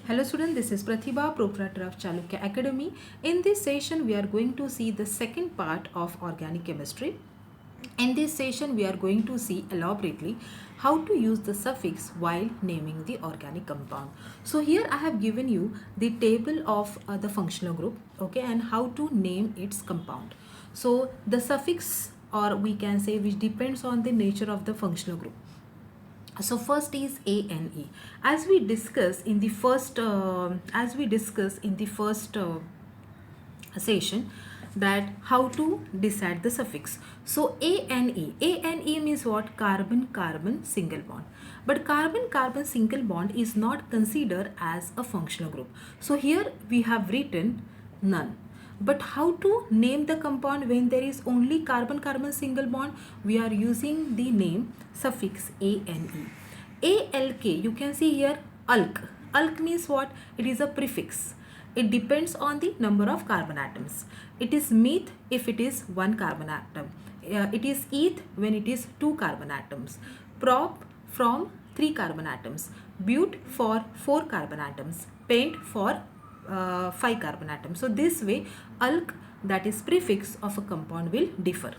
Hello students, this is Pratibha, proprietor of Chalukya Academy. In this session, we are going to see the second part of organic chemistry. In this session, we are going to see elaborately how to use the suffix while naming the organic compound. So here I have given you the table of the functional group, okay, and how to name its compound. So the suffix, or we can say, which depends on the nature of the functional group. So first is ANE. As we discuss in the first session, that how to decide the suffix. So ANE means what? Carbon carbon single bond. But carbon carbon single bond is not considered as a functional group. So here we have written none. But how to name the compound when there is only carbon carbon single bond? We are using the name suffix ANE. ALK, you can see here alk. Alk means what? It is a prefix. It depends on the number of carbon atoms. It is meth if it is one carbon atom. It is eth when it is two carbon atoms. Prop from three carbon atoms. But for four carbon atoms. Pent for 5 carbon atoms. So this way alk, that is prefix of a compound, will differ.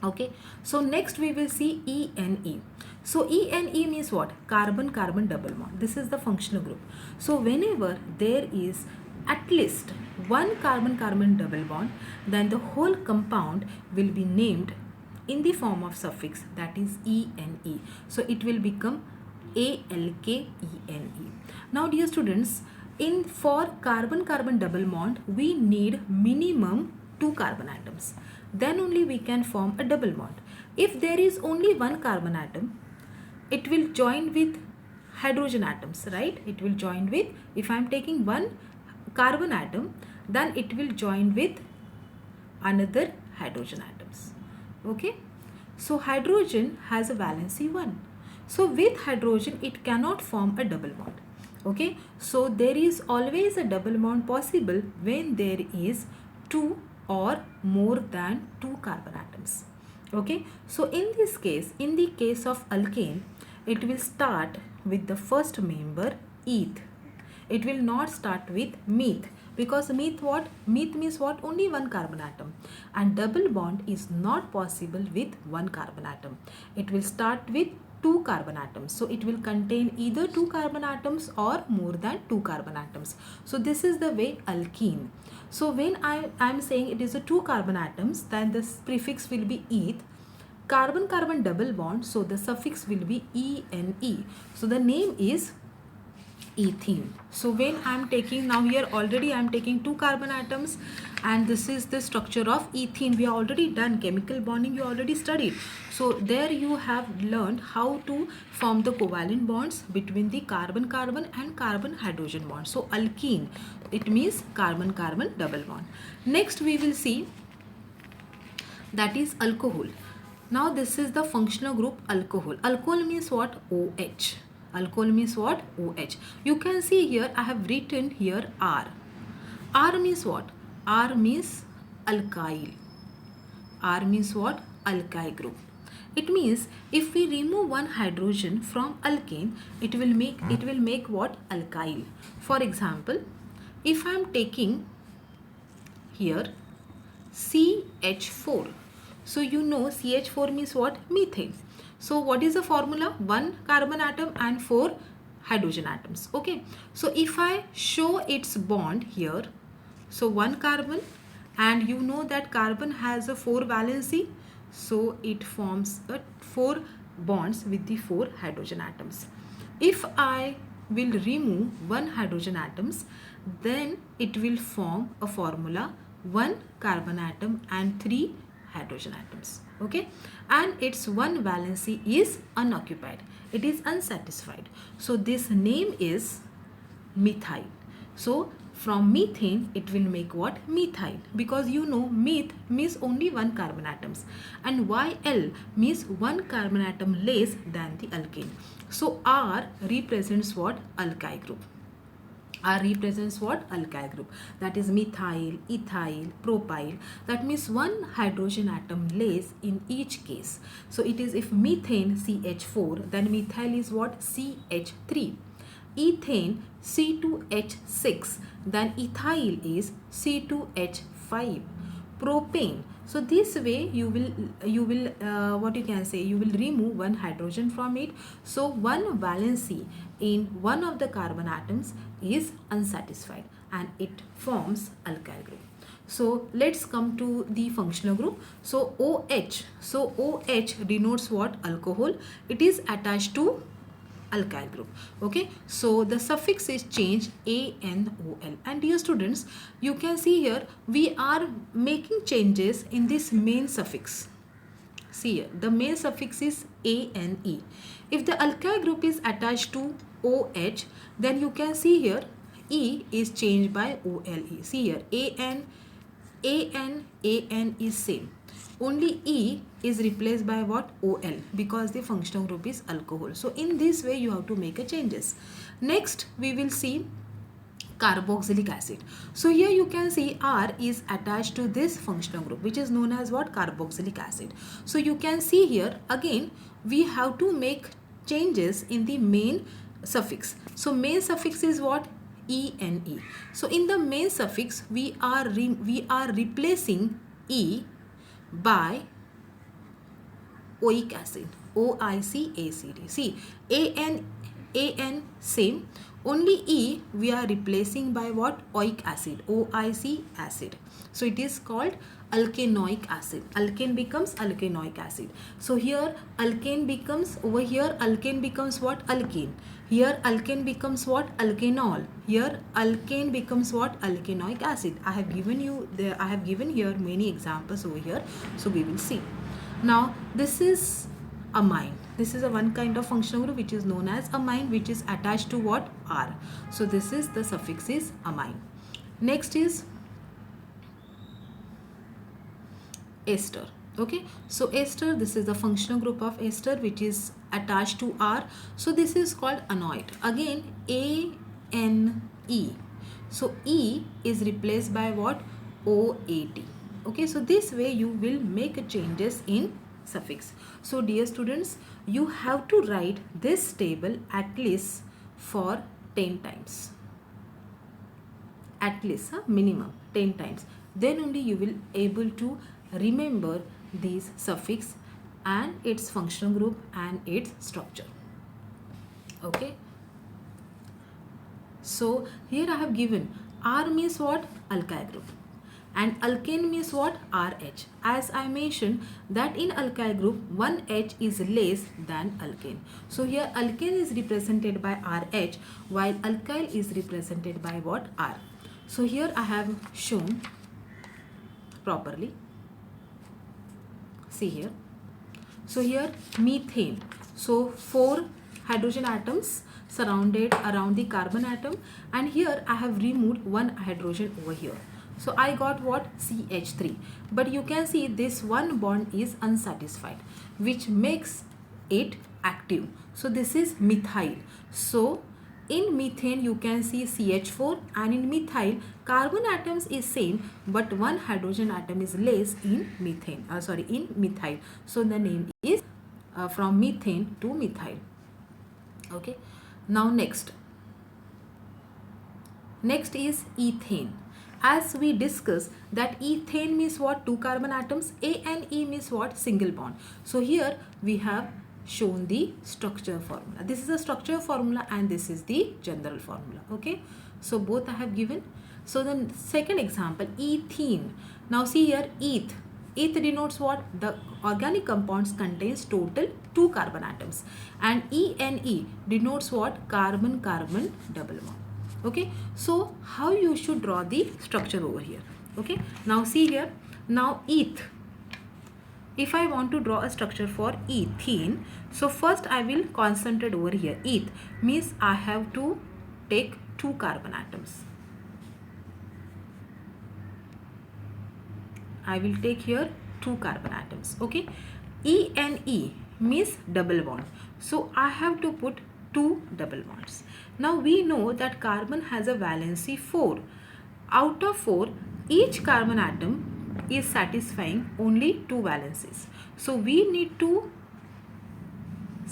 Okay, so next we will see ENE. So ENE means what? Carbon carbon double bond. This is the functional group. So whenever there is at least one carbon carbon double bond, then the whole compound will be named in the form of suffix, that is ENE. So it will become ALKENE. Now dear students, for carbon carbon double bond we need minimum 2 carbon atoms. Then only we can form a double bond. If there is only one carbon atom, it will join with hydrogen atoms, right? It will join with, if I am taking one carbon atom, then it will join with another hydrogen atoms. Okay, so hydrogen has a valency 1. So with hydrogen it cannot form a double bond. Okay, so there is always a double bond possible when there is 2 or more than 2 carbon atoms. Okay, so in this case, in the case of alkane, it will start with the first member eth. It will not start with meth, because meth what? Meth means what? Only one carbon atom, and double bond is not possible with one carbon atom. It will start with 2 carbon atoms. So it will contain either 2 carbon atoms or more than 2 carbon atoms. So this is the way alkene. So when I am saying it is a 2 carbon atoms, then the prefix will be eth. Carbon carbon double bond, so the suffix will be ENE. So the name is ethene. So when I am taking, now here already I am taking 2 carbon atoms, and this is the structure of ethene. We have already done chemical bonding, you already studied. So there you have learned how to form the covalent bonds between the carbon carbon and carbon hydrogen bond. So alkene, it means carbon carbon double bond. Next we will see, that is alcohol. Now this is the functional group alcohol. Alcohol means what? OH. Alcohol means what? OH. You can see here I have written here R. R means what? R means alkyl. R means what? Alkyl group. It means if we remove one hydrogen from alkane, it will make what? Alkyl. For example, if I am taking here CH4. So you know CH4 means what? Methane. So what is the formula? 1 carbon atom and 4 hydrogen atoms. Okay. So if I show its bond here, so 1 carbon, and you know that carbon has a 4 valency. So it forms 4 bonds with the 4 hydrogen atoms. If I will remove 1 hydrogen atoms, then it will form a formula 1 carbon atom and 3 hydrogen atoms. Okay, and its 1 valency is unoccupied, it is unsatisfied. So this name is methyl. So from methane it will make what? Methyl, because you know meth means only 1 carbon atoms, and YL means 1 carbon atom less than the alkane. So R represents what? Alkyl group. R represents what? Alkyl group. That is methyl, ethyl, propyl. That means 1 hydrogen atom less in each case. So it is, if methane CH4, then methyl is what? CH3. ethane C2H6, then ethyl is C2H5, propane. So this way you will what you can say, you will remove one hydrogen from it. So one valency in one of the carbon atoms is unsatisfied and it forms alkyl group. So let's come to the functional group. So OH. So OH denotes what? Alcohol. It is attached to alkyl group. Okay, so the suffix is changed ANOL. And dear students, you can see here we are making changes in this main suffix. See here, the main suffix is ANE. If the alkyl group is attached to OH, then you can see here E is changed by OLE. See here, AN is same. Only E is replaced by what? OL, because the functional group is alcohol. So in this way you have to make a changes. Next we will see carboxylic acid. So here you can see R is attached to this functional group, which is known as what? Carboxylic acid. So you can see here again we have to make changes in the main suffix. So main suffix is what? ENE. So in the main suffix we are replacing E by oic acid, OIC-ACD. See, AN same, only E we are replacing by what? Oic acid, OIC acid. So it is called alkanoic acid. Alkane becomes alkanoic acid. So here alkane becomes, over here alkane becomes what? Alkane. Here alkane becomes what? Alkanol. Here alkane becomes what? Alkanoic acid. I have given here many examples over here. So we will see. Now this is amine. This is a one kind of functional group which is known as amine, which is attached to what? R. So this is the suffix is amine. Next is ester. Okay, so ester, this is the functional group of ester which is attached to R. So this is called anoid. Again ANE. So E is replaced by what? OAT. Okay, so this way you will make changes in suffix. So dear students, you have to write this table at least for 10 times. At least minimum 10 times. Then only you will able to remember these suffix and its functional group and its structure. Okay, so here I have given R means what? Alkyl group, and alkane means what? RH. As I mentioned that in alkyl group one H is less than alkane. So here alkane is represented by RH while alkyl is represented by what? R. So here I have shown properly. See here. So here methane. So 4 hydrogen atoms surrounded around the carbon atom, and here I have removed one hydrogen over here. So I got what? CH3. But you can see this one bond is unsatisfied, which makes it active. So this is methyl. So in methane you can see CH4, and in methyl carbon atoms is same but one hydrogen atom is less in methane. In methyl. So the name is from methane to methyl. Okay. Now next is ethane. As we discussed that ethane means what? 2 carbon atoms. A and E means what? Single bond. So here we have shown the structure formula. This is the structure formula and this is the general formula. Okay, so both I have given. So the second example, ethene. Now see here, eth denotes what? The organic compounds contains total 2 carbon atoms, and ENE denotes what? Carbon carbon double bond. Okay, so how you should draw the structure over here? Okay, now see here. Now eth, if I want to draw a structure for ethene, so first I will concentrate over here. Eth means I have to take 2 carbon atoms. I will take here 2 carbon atoms. Okay, ENE means double bond. So I have to put 2 double bonds. Now we know that carbon has a valency 4. Out of 4, each carbon atom is satisfying only 2 valencies. So we need to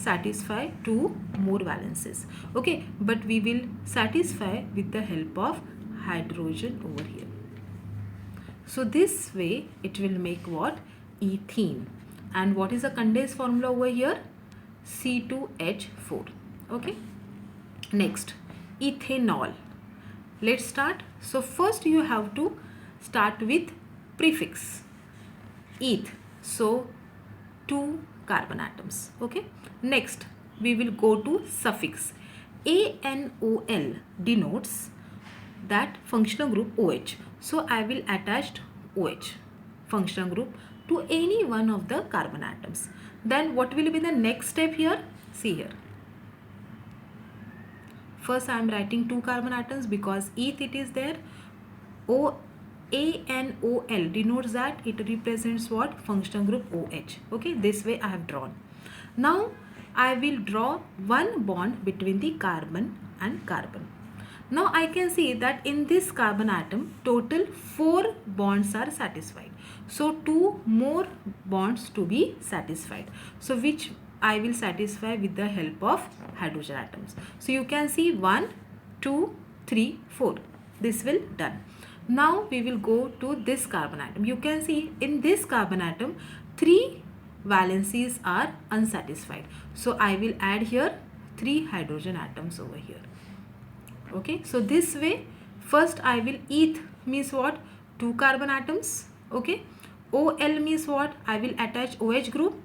satisfy 2 more valencies. Okay, but we will satisfy with the help of hydrogen over here. So this way it will make what? Ethene. And what is the condensed formula over here? C2H4. Okay. Next, ethanol. Let's start. So first you have to start with prefix eth. So 2 carbon atoms. Okay. Next we will go to suffix. ANOL denotes that functional group OH. So I will attach OH functional group to any one of the carbon atoms. Then what will be the next step here? See here. First I am writing 2 carbon atoms because eth it is there. ANOL denotes that it represents what? Functional group OH. Okay, this way I have drawn. Now I will draw one bond between the carbon and carbon. Now I can see that in this carbon atom total 4 bonds are satisfied. So 2 more bonds to be satisfied. So which I will satisfy with the help of hydrogen atoms. So you can see 1, 2, 3, 4. This will done. Now we will go to this carbon atom. You can see in this carbon atom 3 valencies are unsatisfied. So I will add here 3 hydrogen atoms over here. Okay, so this way first I will eth means what? 2 carbon atoms. Okay, OL means what? I will attach OH group.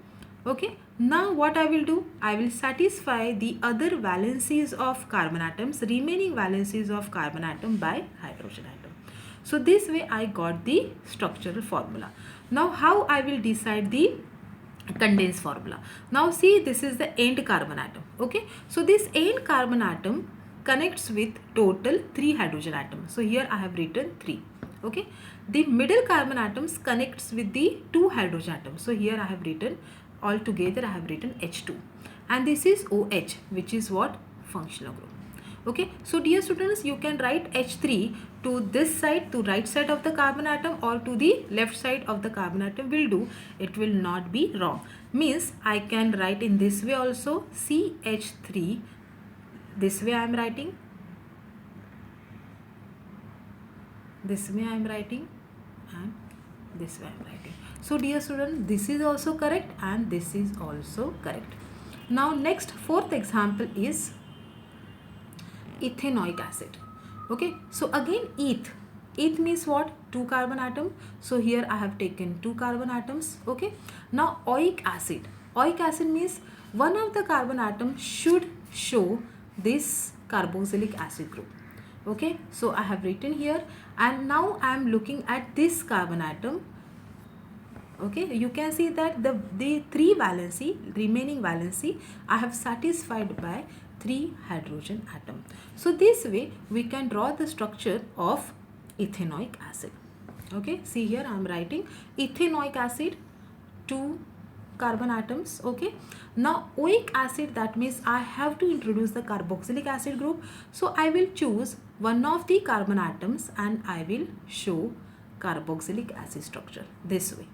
Okay, now what I will do? I will satisfy the other valencies of carbon atoms, remaining valencies of carbon atom by hydrogen atom. So this way I got the structural formula. Now how I will decide the condensed formula? Now see, this is the end carbon atom. Okay, so this end carbon atom connects with total 3 hydrogen atoms. So here I have written 3. Okay, the middle carbon atoms connects with the 2 hydrogen atoms. So here I have written all together, I have written H2, and this is OH, which is what? Functional group. Okay, so dear students, you can write H3 to this side, to right side of the carbon atom, or to the left side of the carbon atom will do. It will not be wrong. Means I can write in this way also, CH3. This way I am writing. This way I am writing, and this way I am writing. So dear student, this is also correct and this is also correct. Now next, fourth example is ethanoic acid. Okay, so again eth means what? 2 carbon atom. So here I have taken 2 carbon atoms. Okay, now oic acid means one of the carbon atoms should show this carboxylic acid group. Okay, so I have written here, and now I am looking at this carbon atom. Okay, you can see that the 3 valency, remaining valency, I have satisfied by 3 hydrogen atom. So this way we can draw the structure of ethanoic acid. Okay, see here I am writing ethanoic acid, 2 carbon atoms. Okay, now oic acid, that means I have to introduce the carboxylic acid group. So I will choose one of the carbon atoms and I will show carboxylic acid structure this way.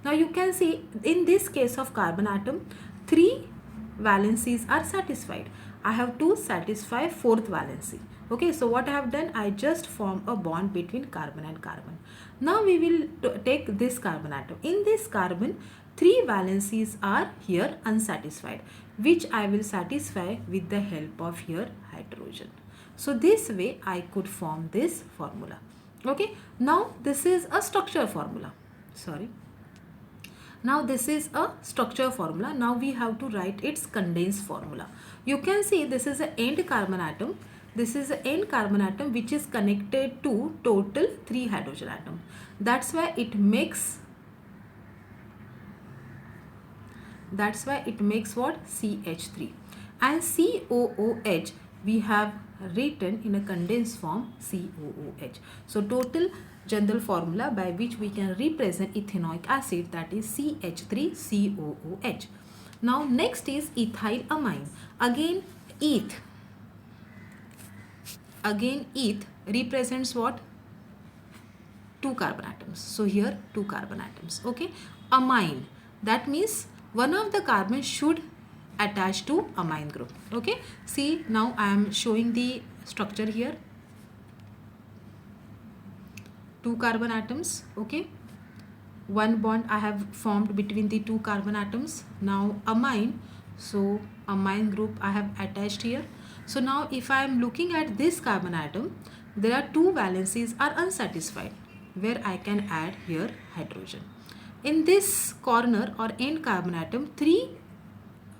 Now you can see in this case of carbon atom 3 valencies are satisfied. I have to satisfy 4th valency. Okay, so what I have done, I just form a bond between carbon and carbon. Now we will take this carbon atom. In this carbon 3 valencies are here unsatisfied, which I will satisfy with the help of here hydrogen. So this way I could form this formula. Okay, now this is a structure formula. Now this is a structure formula. Now we have to write its condensed formula. You can see this is an end carbon atom. This is an end carbon atom which is connected to total 3 hydrogen atom. That's why it makes what? CH3. And COOH we have written in a condensed form COOH. So total general formula by which we can represent ethanoic acid, that is CH3COOH. Now next is ethyl amine. Again eth represents what? 2 carbon atoms. So here 2 carbon atoms. Okay, amine, that means one of the carbons should attached to amine group. Okay, see now I am showing the structure here. 2 carbon atoms. Okay, one bond I have formed between the 2 carbon atoms. Now amine, so amine group I have attached here. So now if I am looking at this carbon atom, there are 2 valencies are unsatisfied, where I can add here hydrogen. In this corner or end carbon atom, 3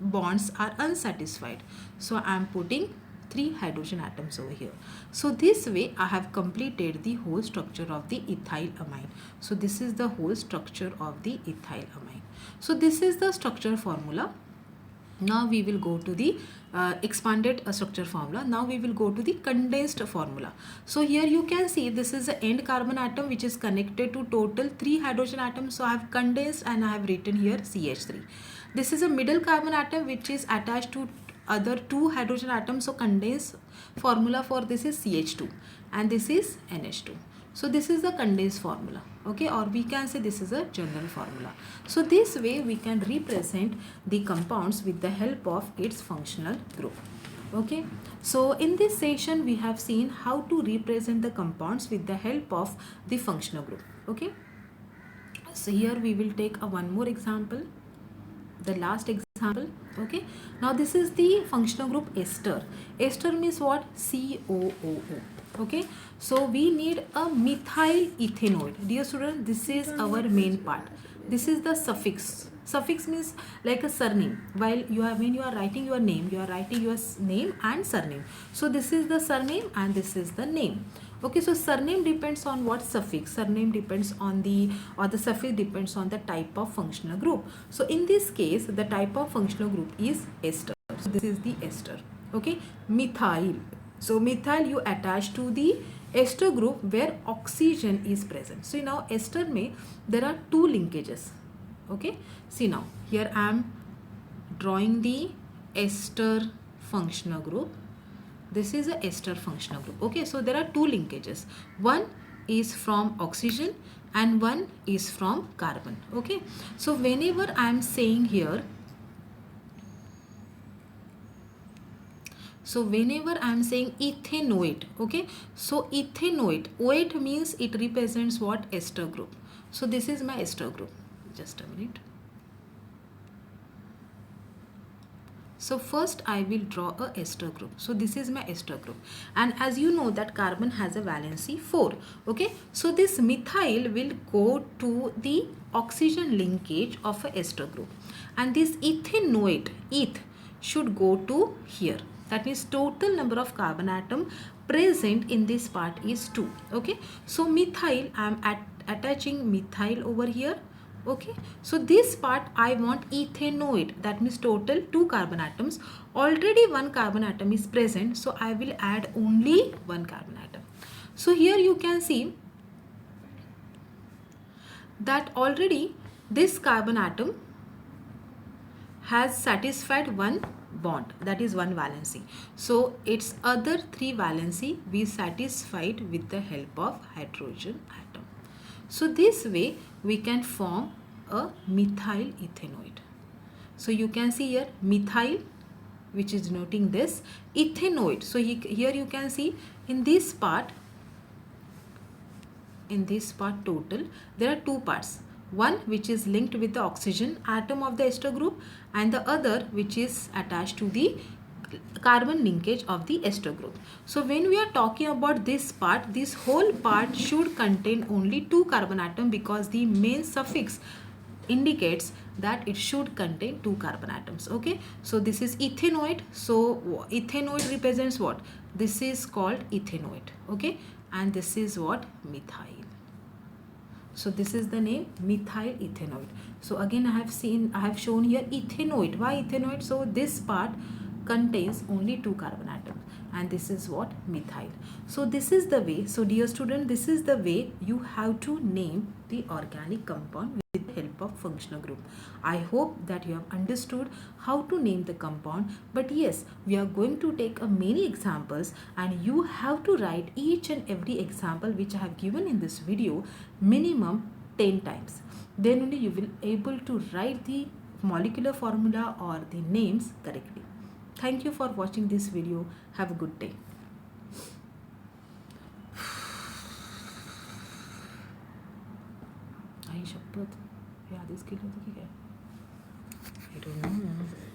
bonds are unsatisfied, so I am putting 3 hydrogen atoms over here. So this way I have completed the whole structure of the ethyl amine. So this is the whole structure of the ethyl amine. So this is the structure formula. Now we will go to the expanded structure formula. Now we will go to the condensed formula. So here you can see this is the end carbon atom which is connected to total 3 hydrogen atoms. So I have condensed and I have written here CH3. This is a middle carbon atom which is attached to other 2 hydrogen atoms. So condensed formula for this is CH2 and this is NH2. So this is the condensed formula, okay, or we can say this is a general formula. So this way we can represent the compounds with the help of its functional group. Okay, so in this session we have seen how to represent the compounds with the help of the functional group. Okay, so here we will take a one more example, the last example. Okay, now this is the functional group ester. Ester means what? COOO. Okay, so we need a methyl ethanoate. Dear student, this is our main part. This is the suffix. Suffix means like a surname. While you are, when you are writing your name, you are writing your name and surname. So this is the surname and this is the name. Okay, so surname depends on what suffix. Surname depends on the, or the suffix depends on the type of functional group. So in this case, the type of functional group is ester. So this is the ester. Okay, methyl. So methyl you attach to the ester group where oxygen is present. So now ester mein there are 2 linkages. Okay, see now here I am drawing the ester functional group. This is a ester functional group. Okay, so there are 2 linkages. One is from oxygen and one is from carbon. Okay, so whenever I am saying here, so whenever I am saying ethanoate, okay, so ethanoate, OAT means it represents what? Ester group. So this is my ester group. Just a minute. So first I will draw a ester group. So this is my ester group. And as you know that carbon has a valency 4. Okay, so this methyl will go to the oxygen linkage of a ester group. And this ethanoate, eth, should go to here. That means total number of carbon atom present in this part is 2. Okay, so methyl, I am attaching methyl over here. Okay, so this part I want ethanoate, that means total 2 carbon atoms. Already 1 carbon atom is present, so I will add only 1 carbon atom. So here you can see that already this carbon atom has satisfied 1 bond, that is 1 valency. So its other 3 valency we satisfied with the help of hydrogen atom. So this way we can form a methyl ethanoate. So you can see here methyl, which is denoting this, ethanoate. So here you can see in this part total there are 2 parts. One which is linked with the oxygen atom of the ester group and the other which is attached to the carbon linkage of the ester group. So when we are talking about this part, this whole part should contain only 2 carbon atom because the main suffix indicates that it should contain 2 carbon atoms. Okay, so this is ethanoate. So ethanoate represents what? This is called ethanoate. Okay, and this is what? Methyl. So this is the name methyl ethanoate. So again I have shown here ethanoate. Why ethanoate? So this part contains only 2 carbon atoms and this is what? Methyl. So this is the way, so dear student, this is the way you have to name the organic compound with the help of functional group. I hope that you have understood how to name the compound, but yes, we are going to take many examples and you have to write each and every example which I have given in this video minimum 10 times. Then only you will able to write the molecular formula or the names correctly. Thank you for watching this video. Have a good day. आई शपथ हे आधीच केलं होतं की काय? I don't know.